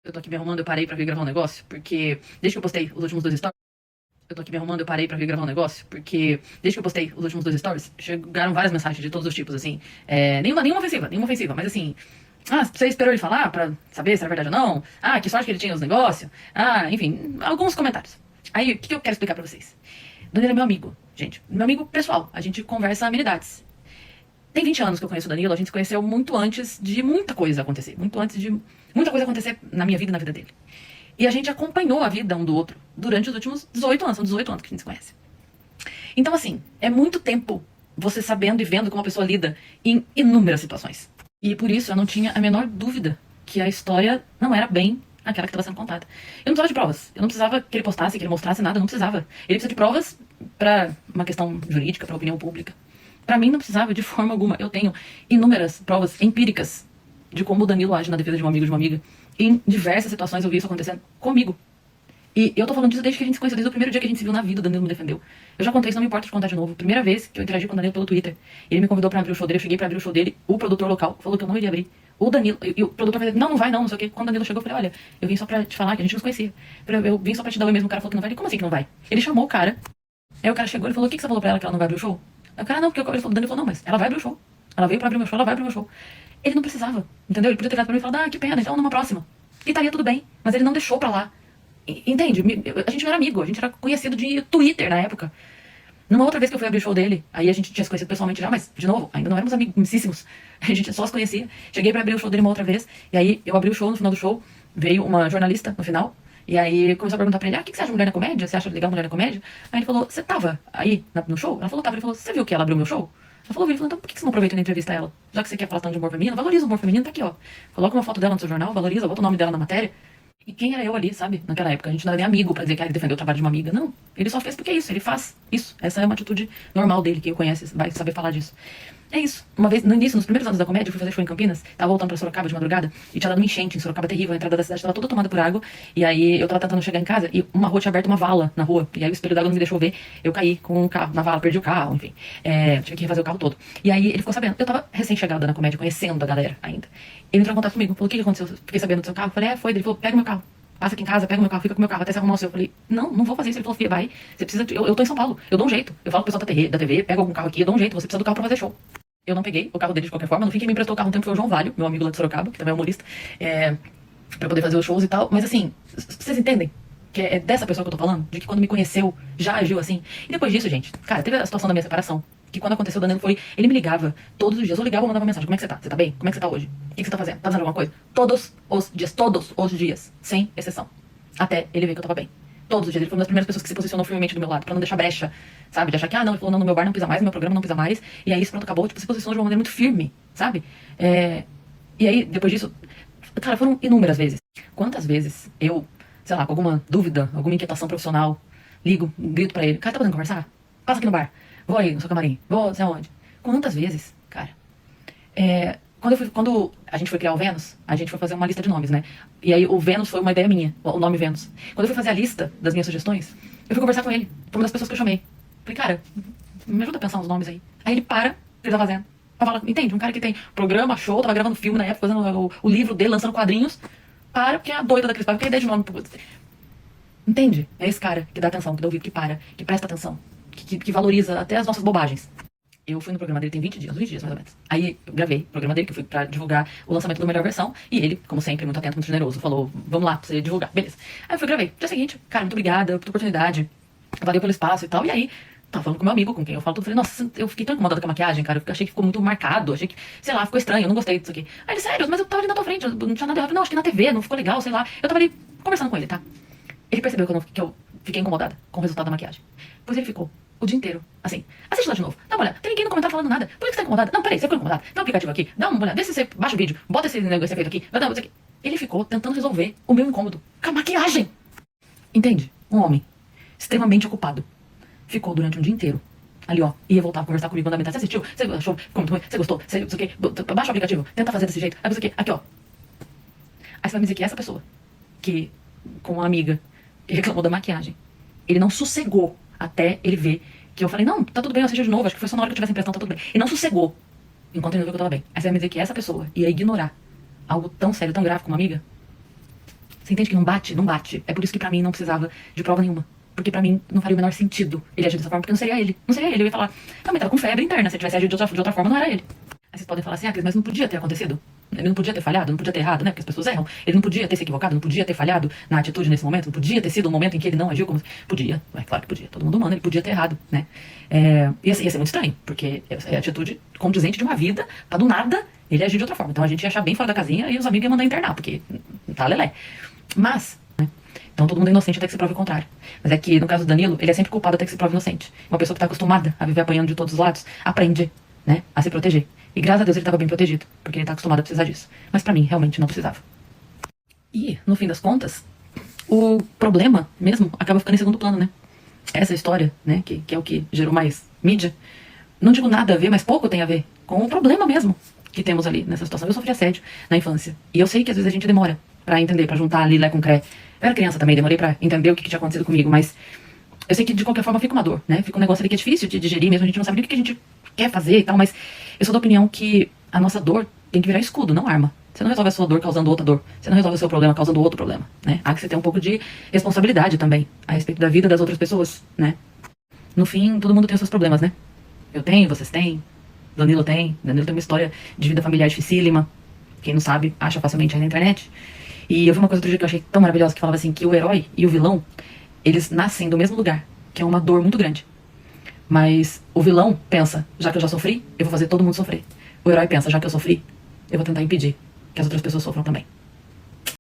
Eu tô aqui me arrumando, eu parei pra vir gravar um negócio, porque desde que eu postei os últimos dois stories. Eu tô aqui me arrumando, eu parei pra vir gravar um negócio, porque desde que eu postei os últimos dois stories, chegaram várias mensagens de todos os tipos, assim. Nenhuma ofensiva, mas assim. Ah, você esperou ele falar pra saber se era verdade ou não? Ah, que sorte que ele tinha os negócios. Ah, enfim, alguns comentários. Aí, o que eu quero explicar pra vocês? Danilo é meu amigo, gente. Meu amigo pessoal. A gente conversa amenidades. Tem 20 anos que eu conheço o Danilo, a gente se conheceu muito antes de muita coisa acontecer. Muito antes de muita coisa acontecer na minha vida e na vida dele. E a gente acompanhou a vida um do outro durante os últimos 18 anos. São 18 anos que a gente se conhece. Então, assim, é muito tempo você sabendo e vendo como a pessoa lida em inúmeras situações. E por isso eu não tinha a menor dúvida que a história não era bem aquela que estava sendo contada. Eu não precisava de provas. Eu não precisava que ele postasse, que ele mostrasse nada. Eu não precisava. Ele precisa de provas para uma questão jurídica, para opinião pública. Para mim não precisava de forma alguma. Eu tenho inúmeras provas empíricas de como o Danilo age na defesa de um amigo, de uma amiga. Em diversas situações eu vi isso acontecendo comigo. E eu tô falando disso desde que a gente se conheceu, desde o primeiro dia que a gente se viu na vida, o Danilo me defendeu. Eu já contei isso, não me importa de contar de novo. Primeira vez que eu interagi com o Danilo pelo Twitter. Ele me convidou pra abrir o show dele, eu cheguei pra abrir o show dele, o produtor local falou que eu não iria abrir. O Danilo, e o produtor falou, não vai não sei o que. Quando o Danilo chegou, eu falei, olha, eu vim só pra te falar que a gente não se conhecia. Eu vim só pra te dar o mesmo, o cara falou que não vai. Ele, como assim que não vai? Ele chamou o cara, aí o cara chegou e falou, o que você falou pra ela que ela não vai abrir o show? Aí o cara, não, porque ele falou, o Danilo falou, não, mas ela vai abrir o show. Ela veio pra abrir o meu show, ela vai abrir o meu show. Ele não precisava, entendeu? Ele podia ter virado pra mim e falado, que pena, então numa próxima. E estaria tudo bem, mas ele não deixou pra lá. Entende? A gente não era amigo, a gente era conhecido de Twitter na época. Numa outra vez que eu fui abrir o show dele, aí a gente tinha se conhecido pessoalmente já, mas, de novo, ainda não éramos amigos. A gente só se conhecia. Cheguei pra abrir o show dele uma outra vez, e aí eu abri o show, no final do show, veio uma jornalista no final, e aí ele começou a perguntar pra ele, o que você acha de Mulher na Comédia? Você acha legal Mulher na Comédia? Aí ele falou, você tava aí no show? Ela falou, tava. Ele falou, você viu que ela abriu meu show? Ela falou, ele falou, então por que você não aproveita e entrevista ela? Já que você quer falar tanto de humor feminino, valoriza o humor feminino, tá aqui, ó. Coloca uma foto dela no seu jornal, valoriza, bota o nome dela na matéria. E quem era eu ali, sabe? Naquela época. A gente não era nem amigo pra dizer que ele defendeu o trabalho de uma amiga. Não. Ele só fez porque é isso. Ele faz isso. Essa é uma atitude normal dele. Quem o conhece vai saber falar disso. É isso. Uma vez, no início, nos primeiros anos da comédia, eu fui fazer show em Campinas. Tava voltando pra Sorocaba de madrugada. E tinha dado uma enchente em Sorocaba terrível. A entrada da cidade tava toda tomada por água. E aí eu tava tentando chegar em casa. E uma rua tinha aberto uma vala na rua. E aí o espelho d'água não me deixou ver. Eu caí com o carro na vala. Perdi o carro, enfim. Tive que refazer o carro todo. E aí ele ficou sabendo. Eu tava recém-chegada na comédia, conhecendo a galera ainda. Ele entrou em contato comigo. Falou, o que aconteceu? Fiquei sabendo do seu carro. Eu falei, foi. Ele falou, pega o meu carro. Passa aqui em casa, pega o meu carro, fica com o meu carro até se arrumar o seu. Eu falei, não vou fazer isso. Ele falou, filha, vai. Você precisa. Eu tô em São Paulo. Eu dou um jeito. Eu falo pro pessoal da TV, pega algum carro aqui, eu dou um jeito. Você precisa do carro pra fazer show. Eu não peguei o carro dele de qualquer forma. No fim, quem me emprestou o carro um tempo foi o João Valho, meu amigo lá de Sorocaba, que também é humorista, pra poder fazer os shows e tal. Mas assim, vocês entendem? Que é dessa pessoa que eu tô falando? De que quando me conheceu, já agiu assim. E depois disso, gente, cara, teve a situação da minha separação. Que quando aconteceu o Danilo foi. Ele me ligava todos os dias. Eu ligava e mandava mensagem. Como é que você tá? Você tá bem? Como é que você tá hoje? O que você tá fazendo? Tá fazendo alguma coisa? Todos os dias. Sem exceção. Até ele ver que eu tava bem. Todos os dias. Ele foi uma das primeiras pessoas que se posicionou firmemente do meu lado. Pra não deixar brecha. Sabe? De achar que, não, ele falou, não, no meu bar não pisa mais, no meu programa não pisa mais. E aí isso pronto, acabou. Tipo, se posicionou de uma maneira muito firme. Sabe? E aí, depois disso. Cara, foram inúmeras vezes. Quantas vezes eu, sei lá, com alguma dúvida, alguma inquietação profissional, ligo, grito pra ele, cara, tá podendo conversar? Passa aqui no bar. Vou aí no seu camarim. Vou, sei aonde. Quantas vezes, cara? Quando a gente foi criar o Vênus, a gente foi fazer uma lista de nomes, né? E aí o Vênus foi uma ideia minha, o nome Vênus. Quando eu fui fazer a lista das minhas sugestões, eu fui conversar com ele, foi uma das pessoas que eu chamei. Falei, cara, me ajuda a pensar uns nomes aí. Aí ele para, o que ele tá fazendo. Fala, entende? Um cara que tem programa, show, tava gravando filme na época, fazendo o livro dele, lançando quadrinhos. Para, porque é a doida daqueles pais, porque é ideia de nome. Entende? É esse cara que dá atenção, que dá ouvido, que para, que presta atenção, que valoriza até as nossas bobagens. Eu fui no programa dele tem 20 dias mais ou menos. Aí eu gravei o programa dele, que eu fui pra divulgar o lançamento do Melhor Versão. E ele, como sempre, muito atento, muito generoso, falou, vamos lá, pra você divulgar. Beleza. Aí eu fui gravei. Dia seguinte, cara, muito obrigada pela oportunidade. Valeu pelo espaço e tal. E aí, tava falando com meu amigo, com quem eu falo tudo. Falei, nossa, eu fiquei tão incomodada com a maquiagem, cara. Eu achei que ficou muito marcado. Achei que, sei lá, ficou estranho. Eu não gostei disso aqui. Aí ele, sério, mas eu tava ali na tua frente. Eu não tinha nada errado. Não, acho que na TV não ficou legal, sei lá. Eu tava ali conversando com ele, tá? Ele percebeu que eu fiquei incomodada com o resultado da maquiagem. Pois ele ficou o dia inteiro, assim, assiste lá de novo, dá uma olhada, tem ninguém no comentário falando nada, por que você tá incomodada? Não, peraí, você ficou incomodada, tem um aplicativo aqui, dá uma olhada, vê se você baixa o vídeo, bota esse efeito aqui, dá isso aqui. Ele ficou tentando resolver o meu incômodo com a maquiagem. Entende? Um homem extremamente ocupado ficou durante um dia inteiro ali, ó, ia voltar a conversar comigo, mandar mensagem, você assistiu? Você achou? Ficou muito ruim? Você gostou? Você, não sei o quê, baixa o aplicativo, tenta fazer desse jeito, aí você aqui, ó. Aí você vai me dizer que essa pessoa, que, com uma amiga, que reclamou da maquiagem, ele não sossegou até ele ver que eu falei, não, tá tudo bem, eu assisti de novo, acho que foi só na hora que eu tivesse impressão, tá tudo bem. Ele não sossegou enquanto ele não viu que eu tava bem. Aí você vai me dizer que essa pessoa ia ignorar algo tão sério, tão grave como uma amiga? Você entende que não bate? Não bate. É por isso que pra mim não precisava de prova nenhuma. Porque pra mim não faria o menor sentido ele agir dessa forma, porque não seria ele. Não seria ele. Eu ia falar, não, mas tava com febre interna. Se ele tivesse agido de outra forma, não era ele. Aí vocês podem falar assim, ah, Cris, mas não podia ter acontecido. Ele não podia ter falhado, não podia ter errado, né? Porque as pessoas erram. Ele não podia ter se equivocado, não podia ter falhado na atitude nesse momento, não podia ter sido um momento em que ele não agiu como... Podia, é claro que podia. Todo mundo humano, ele podia ter errado, né? Ia ser muito estranho, porque é a atitude condizente de uma vida, pra do nada ele agir de outra forma. Então a gente ia achar bem fora da casinha e os amigos iam mandar internar, porque tá lelé. Mas, né? Então todo mundo é inocente até que se prove o contrário. Mas é que, no caso do Danilo, ele é sempre culpado até que se prove inocente. Uma pessoa que tá acostumada a viver apanhando de todos os lados, aprende, né, a se proteger. E graças a Deus ele estava bem protegido, porque ele tá acostumado a precisar disso. Mas pra mim, realmente não precisava. E, no fim das contas, o problema mesmo acaba ficando em segundo plano, né? Essa história, né, que é o que gerou mais mídia, não digo nada a ver, mas pouco tem a ver com o problema mesmo que temos ali nessa situação. Eu sofri assédio na infância. E eu sei que às vezes a gente demora pra entender, pra juntar ali Lé com Cré. Eu era criança também, demorei pra entender o que tinha acontecido comigo, mas eu sei que de qualquer forma fica uma dor, né? Fica um negócio ali que é difícil de digerir mesmo, a gente não sabe nem o que a gente quer fazer e tal, mas eu sou da opinião que a nossa dor tem que virar escudo, não arma. Você não resolve a sua dor causando outra dor. Você não resolve o seu problema causando outro problema, né? Há que você ter um pouco de responsabilidade também a respeito da vida das outras pessoas, né? No fim, todo mundo tem os seus problemas, né? Eu tenho, vocês têm, Danilo tem uma história de vida familiar dificílima. Quem não sabe, acha facilmente aí na internet. E eu vi uma coisa outro dia que eu achei tão maravilhosa, que falava assim, que o herói e o vilão, eles nascem do mesmo lugar, que é uma dor muito grande. Mas o vilão pensa, já que eu já sofri, eu vou fazer todo mundo sofrer. O herói pensa, já que eu sofri, eu vou tentar impedir que as outras pessoas sofram também.